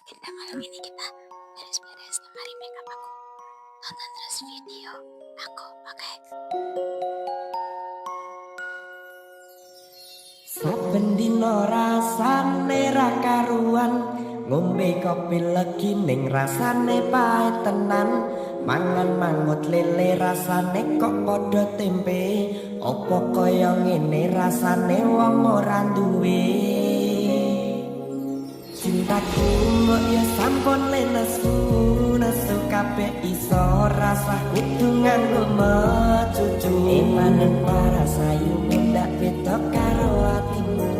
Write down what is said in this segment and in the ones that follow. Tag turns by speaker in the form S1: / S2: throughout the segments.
S1: agenda malam ini kita beres-beres lemari makeup aku. Tonton terus video aku, oke?
S2: Saben dina rasane ra karuan, ngombe kopi legi ning rasane pahit tenan. Mangan mangut lele rasane kok padha tempe, apa kaya ngene rasane wong ora duwe. Cintaku mbok ya sampun lenesu, nesu kabeh iso rasa kudu nganggo mecucu. Emanen para sayu ndak beda karo atimu,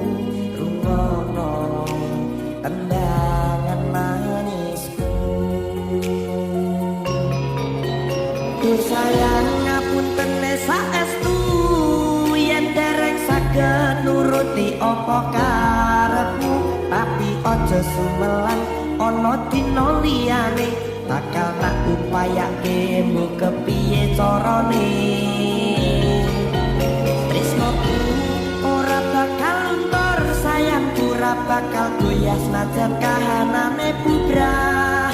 S2: rungono tendangan manisku. Duh sayang ngapunten saestu, yen dereng saged nuruti apa karepmu. Tapi ojo sumelan ana dina liyane, bakal tak upayake mbok kepiye carane. Tresnoku ora bakal luntur, sayangku ora bakal goyah senajan kahanane bubrah.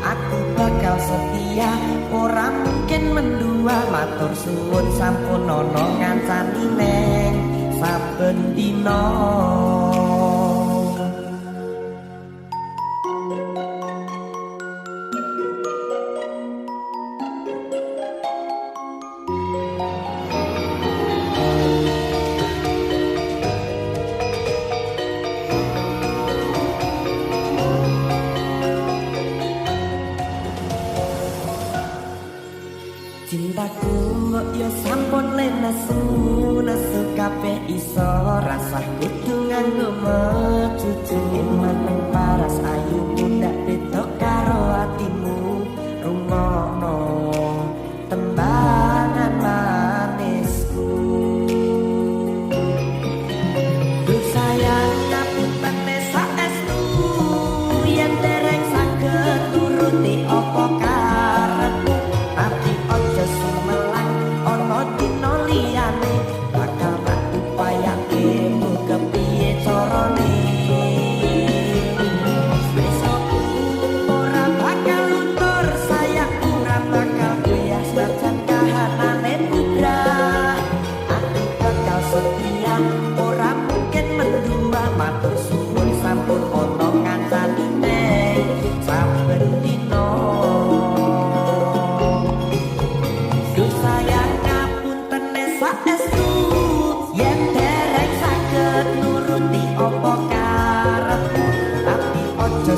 S2: Aku bakal setia, ora mungkin mendua. Matur suwun sampun ana ngancani neng saben dina. Cintaku mbok ya sampun lenesu, nesu kabeh iso rasa kudu nganggo mecucu. Maneng paras ayu ndak beda karo atimu, rungono tembangan manisku. Duh sayang ngapunten saestu, yen dereng saged turuti apa karepmu. Tapi ojo sumelang ana dina liyane, bakal tak upayake mbok kepiye carane. Besokku ora bakal luntur, sayangku ora bakal goyah senajan kahanane bubrah. Aku bakal setia, ora mungkin mendua. Matur suwun sampun ana ngancani neng saben dina. Duh sayang ngapunten saestu, yen dereng saged nuruti apa karepmu. Tapi ojo